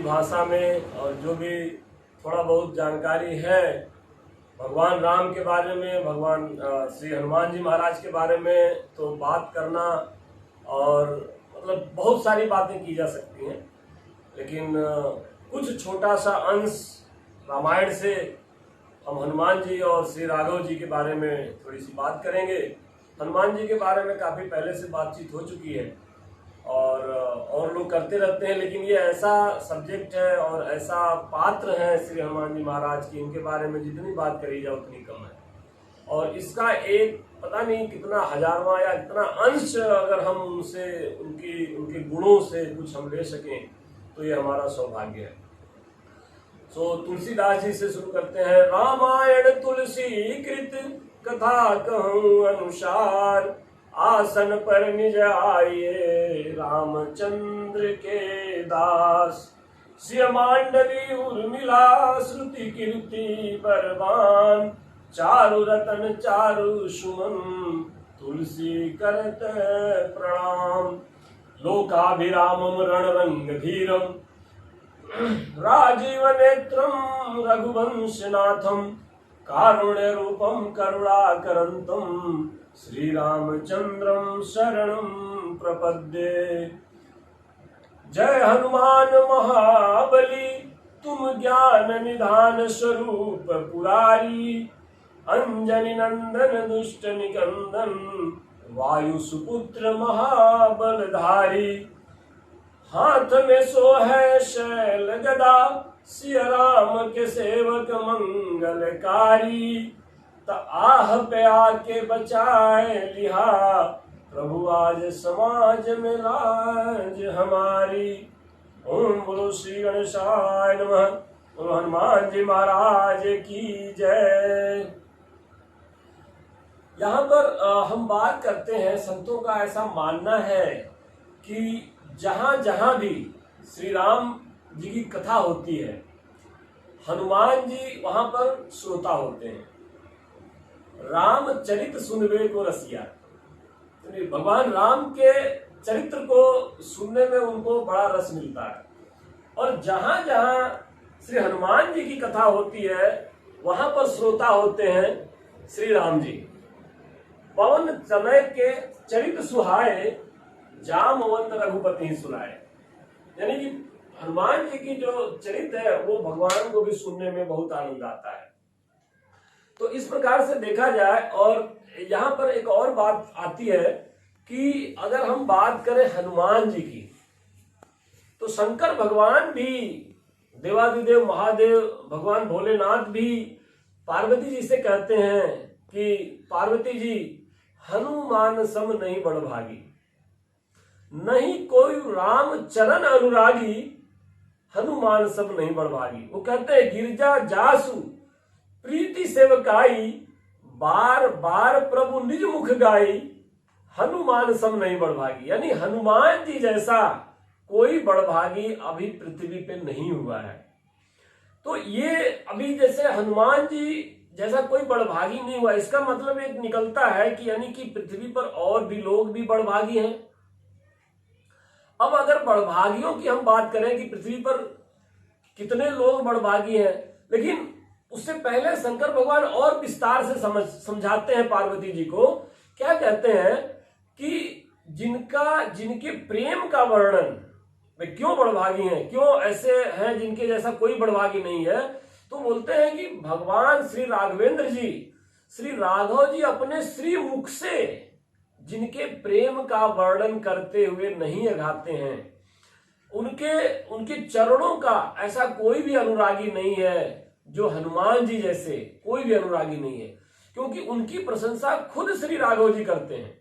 भाषा में और जो भी थोड़ा बहुत जानकारी है भगवान राम के बारे में, भगवान श्री हनुमान जी महाराज के बारे में तो बात करना और मतलब बहुत सारी बातें की जा सकती हैं, लेकिन कुछ छोटा सा अंश रामायण से हम हनुमान जी और श्री राघव जी के बारे में थोड़ी सी बात करेंगे। हनुमान जी के बारे में काफ़ी पहले से बातचीत हो चुकी है और लोग करते रहते हैं, लेकिन ये ऐसा सब्जेक्ट है और ऐसा पात्र है श्री हनुमान जी महाराज की, इनके बारे में जितनी बात करी जाए उतनी कम है। और इसका एक पता नहीं कितना हजारवां या इतना अंश अगर हम उनके गुणों से कुछ हम ले सकें तो ये हमारा सौभाग्य है। तो तुलसीदास जी से शुरू करते हैं। रामायण तुलसी कृत कथा कहूँ अनुसार, आसन पर निज आये रामचंद्र के दास। सिय मांडवी उर्मिला श्रुति कीर्ति बरबान, चारु रतन चारु सुमन तुलसी करत प्रणाम। लोकाभिरामम रणरंग धीरम, राजीव नेत्रम रघुवंशनाथम, कारुण्य रूपम करुणाकरंतम, श्री रामचंद्रम शरणम प्रपद्ये। जय हनुमान महाबली, तुम ज्ञान निधान स्वरूप पुरारी। अंजनी नंदन दुष्ट निकंदन, वायु सुपुत्र महाबलधारी। हाथ में सो है शैल गदा, सिय राम के सेवक मंगलकारी। आह पे आके बचाए लिहा, प्रभु आज समाज में लाज हमारी। ओम बोलो श्री गणेशाय नमः। बोलो हनुमान जी महाराज की जय। यहाँ पर हम बात करते हैं, संतों का ऐसा मानना है कि जहाँ जहाँ भी श्री राम जी की कथा होती है, हनुमान जी वहां पर श्रोता होते हैं। रामचरित सुनवे को रसिया, भगवान राम के चरित्र को सुनने में उनको बड़ा रस मिलता है। और जहां जहां श्री हनुमान जी की कथा होती है वहां पर श्रोता होते हैं श्री राम जी। पवन तनय के चरित सुहाए, जामवंत रघुपति सुनाए। यानी कि हनुमान जी की जो चरित्र है वो भगवान को भी सुनने में बहुत आनंद आता है। तो इस प्रकार से देखा जाए, और यहाँ पर एक और बात आती है कि अगर हम बात करें हनुमान जी की, तो शंकर भगवान भी, देवादिदेव महादेव भगवान भोलेनाथ भी पार्वती जी से कहते हैं कि पार्वती जी, हनुमान सम नहीं बड़भागी, नहीं कोई राम चरण अनुरागी, हनुमान सब नहीं बड़भागी। वो कहते हैं गिरजा जासु प्रीति सेवकाई, बार बार प्रभु निज मुख गाई, हनुमान सम नहीं बड़भागी। यानी हनुमान जी जैसा कोई बड़भागी अभी पृथ्वी पे नहीं हुआ है। तो ये अभी जैसे हनुमान जी जैसा कोई बड़भागी नहीं हुआ, इसका मतलब एक निकलता है कि यानी कि पृथ्वी पर और भी लोग भी बड़भागी हैं। अब अगर बड़भागियों की हम बात करें कि पृथ्वी पर कितने लोग बड़भागी हैं, लेकिन उससे पहले शंकर भगवान और विस्तार से समझाते हैं पार्वती जी को। क्या कहते हैं कि जिनके प्रेम का वर्णन, वे क्यों बड़भागी हैं, क्यों ऐसे हैं जिनके जैसा कोई बड़भागी नहीं है। तो बोलते हैं कि भगवान श्री राघवेंद्र जी, श्री राघव जी अपने श्री मुख से जिनके प्रेम का वर्णन करते हुए नहीं अघाते हैं, उनके चरणों का ऐसा कोई भी अनुरागी नहीं है जो हनुमान जी जैसे कोई भी अनुरागी नहीं है, क्योंकि उनकी प्रशंसा खुद श्री राघव जी करते हैं।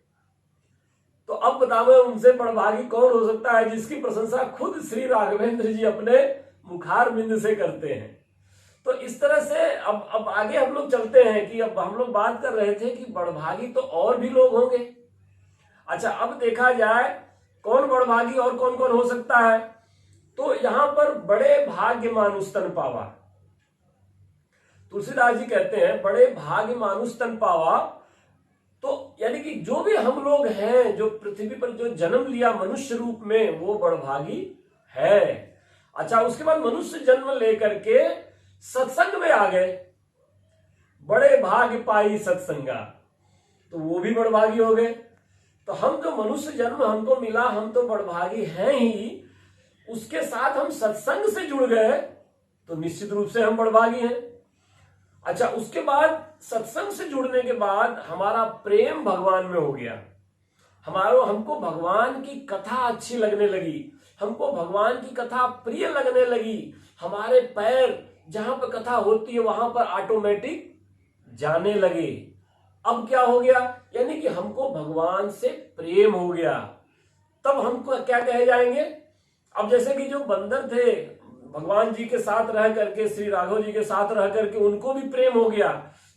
तो अब बताओ उनसे बड़भागी कौन हो सकता है जिसकी प्रशंसा खुद श्री राघवेंद्र जी अपने मुखार बिंद से करते हैं। तो इस तरह से अब आगे हम लोग चलते हैं कि अब हम लोग बात कर रहे थे कि बड़भागी तो और भी लोग होंगे। अच्छा, अब देखा जाए कौन बड़भागी और कौन कौन हो सकता है। तो यहां पर बड़े भाग्य मानुष तन पावा, तुलसीदास जी कहते हैं बड़े भाग्य मानुष तन पावा। तो यानी कि जो भी हम लोग हैं, जो पृथ्वी पर जो जन्म लिया मनुष्य रूप में, वो बड़भागी है। अच्छा, उसके बाद मनुष्य जन्म लेकर के सत्संग में आ गए, बड़े भाग्य पाई सत्संगा, तो वो भी बड़भागी हो गए। तो हम जो मनुष्य जन्म हमको मिला, हम तो बड़भागी हैं ही, उसके साथ हम सत्संग से जुड़ गए तो निश्चित रूप से हम बड़भागी हैं। अच्छा, उसके बाद सत्संग से जुड़ने के बाद हमारा प्रेम भगवान में हो गया, हमको भगवान की कथा अच्छी लगने लगी, हमको भगवान की कथा प्रिय लगने लगी, हमारे पैर जहां पर कथा होती है वहां पर ऑटोमेटिक जाने लगे। अब क्या हो गया, यानी कि हमको भगवान से प्रेम हो गया। तब हमको क्या कहे जाएंगे, अब जैसे कि जो बंदर थे भगवान जी के साथ रह करके, श्री राघव जी के साथ रह करके उनको भी प्रेम हो गया,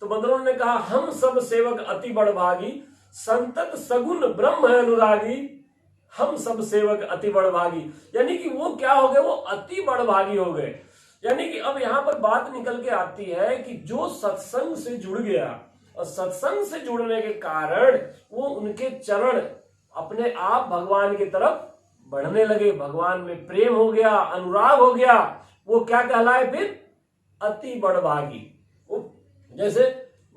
तो बंदरों ने कहा हम सब सेवक अति बड़भागी, संतत सगुन ब्रह्म है अनुरागी, हम सब सेवक अति बड़भागी। यानी कि वो क्या हो गए, वो अति बड़भागी हो गए। यानी कि अब यहां पर बात निकल के आती है कि जो सत्संग से जुड़ गया और सत्संग से जुड़ने के कारण वो उनके चरण अपने आप भगवान की तरफ बढ़ने लगे, भगवान में प्रेम हो गया, अनुराग हो गया, वो क्या कहलाए फिर, अति बड़भागी। वो जैसे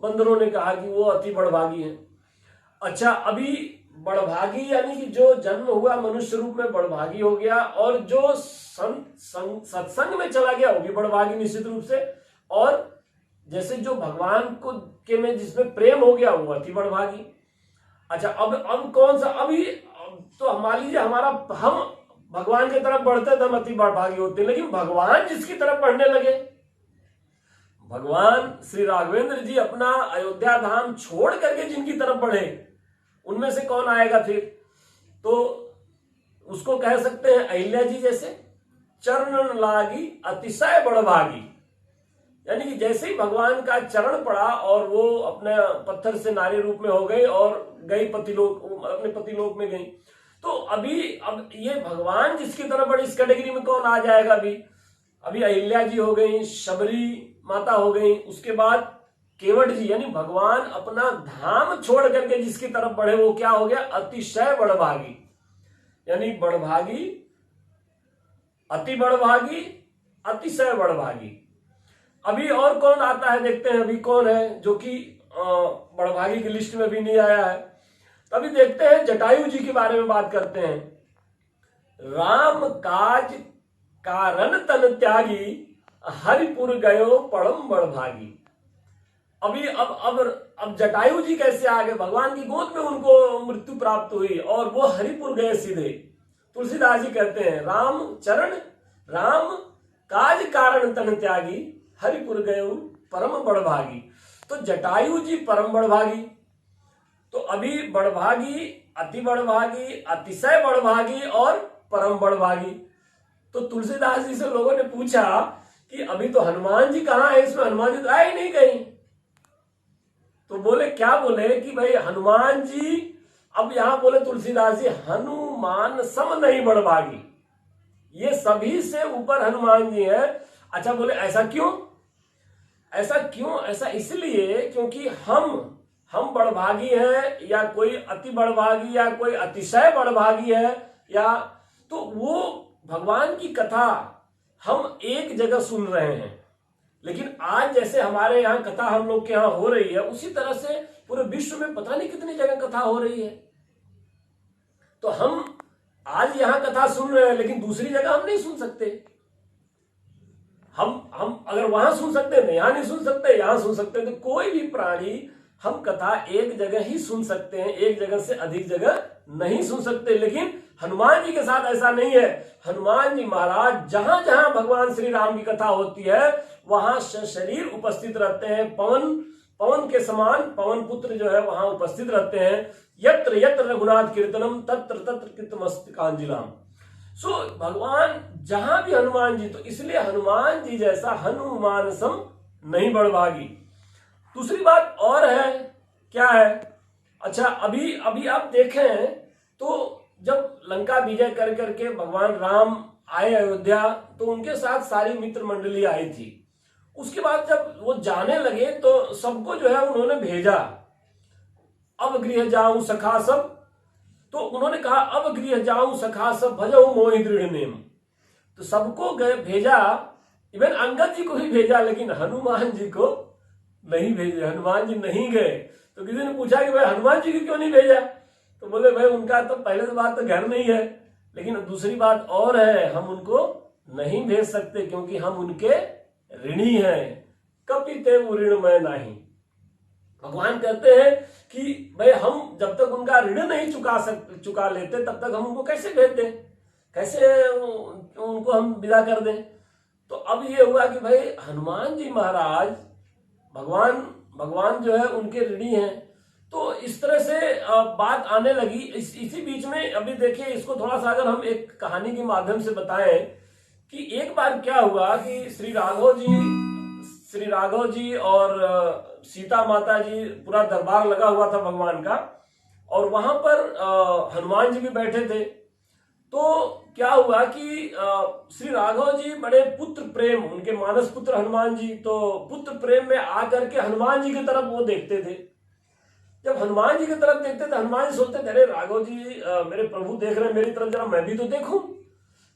बंदरों ने कहा कि वो अति बड़भागी है। अच्छा, अभी बड़भागी यानी कि जो जन्म हुआ मनुष्य रूप में बड़भागी हो गया, और जो सत्संग में चला गया वो भी बड़भागी निश्चित रूप से, और जैसे जो भगवान को के में जिसमें प्रेम हो गया वो अति बड़भागी। अच्छा, अब कौन सा, अभी तो मान लीजिए हम भगवान की तरफ बढ़ते तो हम अति बड़भागी होते, लेकिन भगवान जिसकी तरफ बढ़ने लगे, भगवान श्री राघवेंद्र जी अपना अयोध्या धाम छोड़ करके जिनकी तरफ बढ़े, उनमें से कौन आएगा फिर, तो उसको कह सकते हैं अहिल्या जी जैसे, चरण लागी अतिशय बड़भागी। यानी कि जैसे ही भगवान का चरण पड़ा और वो अपने पत्थर से नारी रूप में हो गई और गई पतिलोक, अपने पतिलोक में गई। तो अब ये भगवान जिसकी तरफ बढ़ी, इस कैटेगरी में कौन आ जाएगा, अभी अहिल्या जी हो गई, शबरी माता हो गई, उसके बाद केवट जी, यानी भगवान अपना धाम छोड़ करके जिसकी तरफ बढ़े वो क्या हो गया, अतिशय बड़भागी। यानी बड़भागी, अति बड़भागी, अतिशय बड़भागी। अभी और कौन आता है देखते हैं, अभी कौन है जो कि बड़भागी की लिस्ट में भी नहीं आया है। तो अभी देखते हैं, जटायु जी के बारे में बात करते हैं। राम काज कारण तन त्यागी, हरिपुर गयो परम बड़भागी। अभी अब जटायु जी कैसे आ गए, भगवान की गोद में उनको मृत्यु प्राप्त हुई और वो हरिपुर गए सीधे। तुलसीदास जी कहते हैं राम काज कारण तन त्यागी, हरिपुर गयो परम बड़भागी। तो जटायु जी परम बड़भागी, तो अभी बड़भागी, अति बड़भागी, अतिशय बड़भागी और परम बड़भागी। तो तुलसीदास जी से लोगों ने पूछा कि अभी तो हनुमान जी कहाँ है इसमें, हनुमान जी तो आए ही नहीं कहीं। तो बोले, क्या बोले कि भाई हनुमान जी, अब यहां बोले तुलसीदास जी, हनुमान सम नहीं बड़भागी, ये सभी से ऊपर हनुमान जी है। अच्छा, बोले ऐसा क्यों, ऐसा इसलिए क्योंकि हम बड़भागी हैं, या कोई अति बड़भागी, या कोई अतिशय बड़भागी है, या तो वो भगवान की कथा हम एक जगह सुन रहे हैं, लेकिन आज जैसे हमारे यहाँ कथा हम लोग के यहाँ हो रही है, उसी तरह से पूरे विश्व में पता नहीं कितनी जगह कथा हो रही है। तो हम आज यहाँ कथा सुन रहे हैं, लेकिन दूसरी जगह हम नहीं सुन सकते। हम अगर वहां सुन सकते हैं, यहाँ नहीं सुन सकते, यहाँ सुन सकते हैं। तो कोई भी प्राणी हम कथा एक जगह ही सुन सकते हैं, एक जगह से अधिक जगह नहीं सुन सकते। लेकिन हनुमान जी के साथ ऐसा नहीं है। हनुमान जी महाराज जहां जहां भगवान श्री राम की कथा होती है वहां शरीर उपस्थित रहते हैं, पवन के समान पवन पुत्र जो है वहां उपस्थित रहते हैं। यत्र यत्र रघुनाथ कीर्तनम तत्र तत्र कृतमस्तकांजलिम। सो भगवान जहां भी हनुमान जी, तो इसलिए हनुमान जी जैसा हनुमान सम नहीं बड़भागी। दूसरी बात और है, क्या है, अच्छा अभी आप देखें तो जब लंका विजय कर करके भगवान राम आए अयोध्या, तो उनके साथ सारी मित्र मंडली आई थी। उसके बाद जब वो जाने लगे तो सबको जो है उन्होंने भेजा, अब गृह जाऊं सखा सब। तो उन्होंने कहा अब गृह जाऊं सखा सब, भजऊ मोहि दृढ़ नेम। तो सबको भेजा, इवन अंगद जी को भी भेजा, लेकिन हनुमान जी को नहीं भेजे। हनुमान जी नहीं गए। तो किसी ने पूछा कि भाई हनुमान जी को क्यों नहीं भेजा? तो बोले भाई उनका तो पहले तो बात तो घर नहीं है, लेकिन दूसरी बात और है, हम उनको नहीं भेज सकते क्योंकि हम उनके ऋणी हैं। कपिते ऋण में नहीं। भगवान कहते हैं कि भाई हम जब तक उनका ऋण नहीं चुका लेते तब तक हम उनको कैसे भेज दें, कैसे उनको हम विदा कर दें। तो अब ये हुआ कि भाई हनुमान जी महाराज भगवान जो है उनके ऋणी हैं। तो इस तरह से बात आने लगी। इसी बीच में अभी देखिए, इसको थोड़ा सा अगर हम एक कहानी के माध्यम से बताएं कि एक बार क्या हुआ कि श्री राघव जी और सीता माता जी, पूरा दरबार लगा हुआ था भगवान का, और वहां पर हनुमान जी भी बैठे थे। तो क्या हुआ कि श्री राघव जी बड़े पुत्र प्रेम, उनके मानस पुत्र हनुमान जी, तो पुत्र प्रेम में आकर के हनुमान जी की तरफ वो देखते थे। जब हनुमान जी की तरफ देखते थे, हनुमान जी सोचते थे अरे राघव जी मेरे प्रभु देख रहे हैं मेरी तरफ, जरा मैं भी तो देखूं।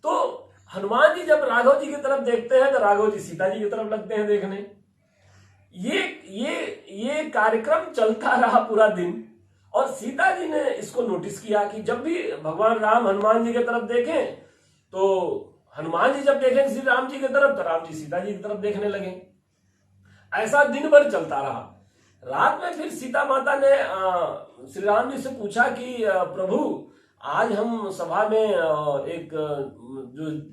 तो हनुमान जी जब राघव जी की तरफ देखते हैं तो राघव जी सीता जी की तरफ लगते हैं देखने। ये कार्यक्रम चलता रहा पूरा दिन, और सीता जी ने इसको नोटिस किया कि जब भी भगवान राम हनुमान जी की तरफ देखें तो हनुमान जी जब देखें श्री राम जी की तरफ तो राम जी सीता जी की तरफ देखने लगे। ऐसा दिन भर चलता रहा। रात में फिर सीता माता ने श्री राम जी से पूछा कि प्रभु आज हम सभा में एक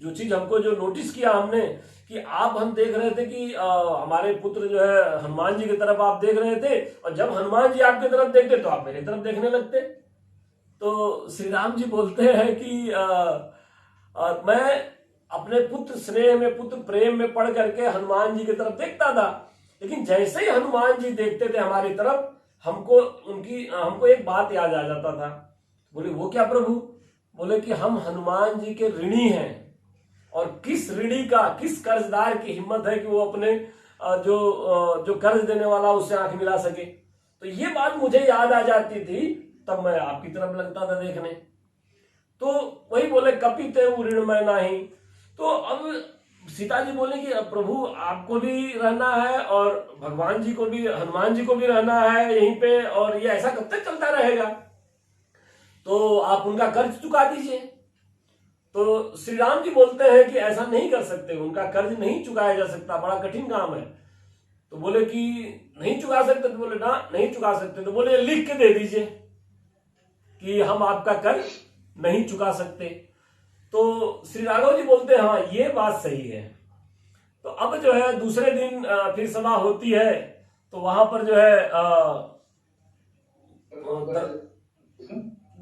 जो चीज हमको जो नोटिस किया हमने कि आप, हम देख रहे थे कि हमारे पुत्र जो है हनुमान जी की तरफ आप देख रहे थे, और जब हनुमान जी आपकी तरफ देखते तो आप मेरी तरफ देखने लगते। तो श्री राम जी बोलते हैं कि मैं अपने पुत्र स्नेह में, पुत्र प्रेम में पढ़ करके हनुमान जी की तरफ देखता था, लेकिन जैसे ही हनुमान जी देखते थे हमारी तरफ, हमको एक बात याद आ जाता था। बोले वो क्या प्रभु? बोले कि हम हनुमान जी के ऋणी हैं, और किस ऋणी का, किस कर्जदार की हिम्मत है कि वो अपने जो कर्ज देने वाला उससे आंख मिला सके। तो ये बात मुझे याद आ जाती थी, तब मैं आपकी तरफ लगता था देखने। तो वही बोले कपिते ऋण में नहीं। तो अब सीता जी बोले कि प्रभु आपको भी रहना है और भगवान जी को भी, हनुमान जी को भी रहना है यहीं पे, और ये ऐसा कब तक चलता रहेगा? तो आप उनका कर्ज चुका दीजिए। तो श्री राम जी बोलते हैं कि ऐसा नहीं कर सकते, उनका कर्ज नहीं चुकाया जा सकता, बड़ा कठिन काम है। तो बोले कि नहीं चुका सकते? तो बोले ना नहीं चुका सकते। तो बोले लिख के दे दीजिए कि हम आपका कर्ज नहीं चुका सकते। तो श्री राघव जी बोलते हैं हाँ ये बात सही है। तो अब जो है दूसरे दिन फिर सभा होती है, तो वहां पर जो है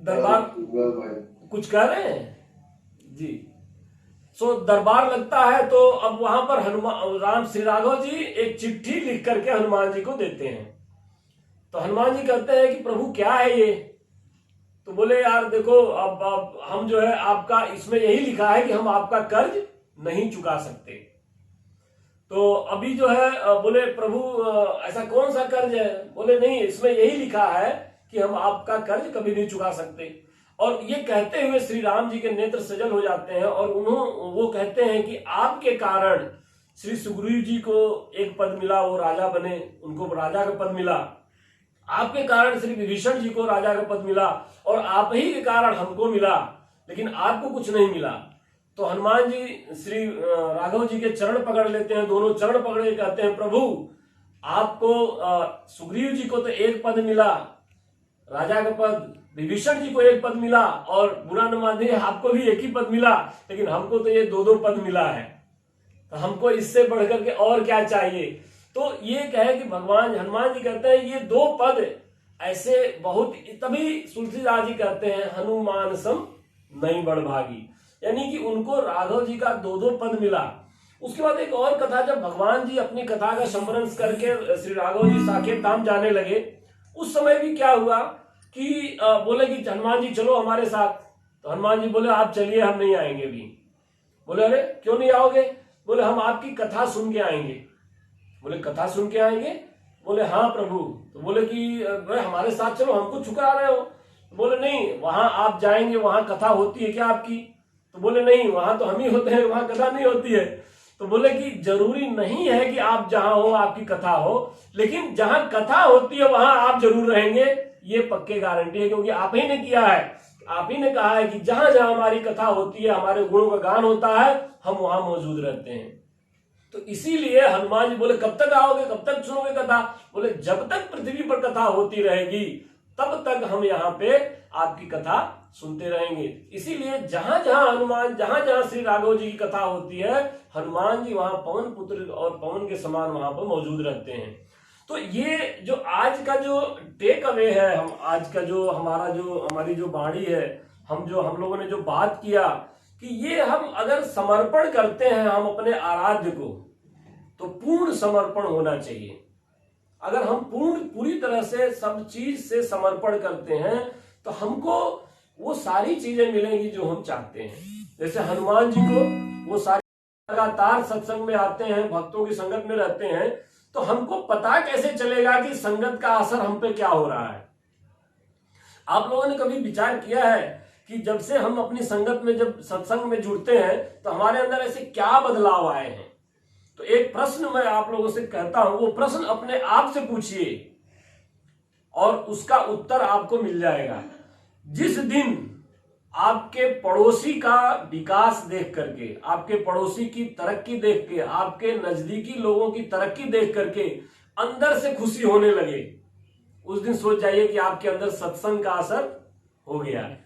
दरबार कुछ कह रहे हैं जी। सो दरबार लगता है, तो अब वहां पर श्री राघव जी एक चिट्ठी लिख करके हनुमान जी को देते हैं। तो हनुमान जी कहते हैं कि प्रभु क्या है ये? तो बोले यार देखो, अब हम जो है आपका, इसमें यही लिखा है कि हम आपका कर्ज नहीं चुका सकते। तो अभी जो है बोले प्रभु ऐसा कौन सा कर्ज है? बोले नहीं, इसमें यही लिखा है कि हम आपका कर्ज कभी नहीं चुका सकते। और ये कहते हुए श्री राम जी के नेत्र सजल हो जाते हैं, और वो कहते हैं कि आपके कारण श्री सुग्रीव जी को एक पद मिला, वो राजा बने, उनको राजा का पद मिला। आपके कारण श्री विभीषण जी को राजा का पद मिला, और आप ही के कारण हमको मिला, लेकिन आपको कुछ नहीं मिला। तो हनुमान जी श्री राघव जी के चरण पकड़ लेते हैं, दोनों चरण पकड़े कहते हैं प्रभु आपको, सुग्रीव जी को तो एक पद मिला राजा का पद, विभीषण जी को एक पद मिला, और बुरा न मानिए आपको भी एक ही पद मिला, लेकिन हमको तो ये दो पद मिला है। तो हमको इससे बढ़कर के और क्या चाहिए? तो ये कहे कि भगवान हनुमान जी कहते हैं ये दो पद ऐसे बहुत, तभी तुलसीदास जी कहते हैं हनुमान सम नहीं बड़भागी, यानी कि उनको राघव जी का दो पद मिला। उसके बाद एक और कथा, जब भगवान जी अपनी कथा का स्मरण करके श्री राघव जी साकेत धाम जाने लगे, उस समय भी क्या हुआ कि बोले कि हनुमान जी चलो हमारे साथ। तो हनुमान जी बोले आप चलिए, हम नहीं आएंगे भी। बोले अरे क्यों नहीं आओगे? बोले हम आपकी कथा सुन के आएंगे। बोले कथा सुन के आएंगे? बोले हाँ प्रभु। तो बोले कि हमारे साथ चलो, हमको ठुकरा रहे हो? बोले नहीं, वहां आप जाएंगे, वहां कथा होती है क्या आपकी? तो बोले नहीं, वहां तो हम ही होते हैं, वहां कथा नहीं होती है। तो बोले कि जरूरी नहीं है कि आप जहां हो आपकी कथा हो, लेकिन जहां कथा होती है वहां आप जरूर रहेंगे, ये पक्के गारंटी है, क्योंकि आप ही ने किया है, आप ही ने कहा है कि जहां जहां हमारी कथा होती है, हमारे गुणों का गान होता है, हम वहां मौजूद रहते हैं। तो इसीलिए हनुमान जी बोले कब तक आओगे, कब तक सुनोगे कथा? बोले जब तक पृथ्वी पर कथा होती रहेगी तब तक हम यहाँ पे आपकी कथा सुनते रहेंगे। इसीलिए जहां जहां श्री राघव जी की कथा होती है, हनुमान जी वहां पवन पुत्र और पवन के समान वहां पर मौजूद रहते हैं। तो ये जो आज का जो टेक अवे है, हम आज का जो हमारी जो वाणी है, हम लोगों ने जो बात किया कि ये हम अगर समर्पण करते हैं हम अपने आराध्य को, तो पूर्ण समर्पण होना चाहिए। अगर हम पूरी तरह से सब चीज से समर्पण करते हैं तो हमको वो सारी चीजें मिलेंगी जो हम चाहते हैं। जैसे हनुमान जी को वो सारी लगातार सत्संग में आते हैं, भक्तों की संगत में रहते हैं, तो हमको पता कैसे चलेगा कि संगत का असर हम पे क्या हो रहा है? आप लोगों ने कभी विचार किया है कि जब से हम अपनी संगत में, जब सत्संग में जुड़ते हैं, तो हमारे अंदर ऐसे क्या बदलाव आए हैं? तो एक प्रश्न मैं आप लोगों से कहता हूं, वो प्रश्न अपने आप से पूछिए और उसका उत्तर आपको मिल जाएगा। जिस दिन आपके पड़ोसी का विकास देख करके, आपके पड़ोसी की तरक्की देख के, आपके नजदीकी लोगों की तरक्की देख करके अंदर से खुशी होने लगे, उस दिन सोच जाइए कि आपके अंदर सत्संग का असर हो गया है।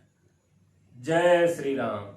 जय श्री राम।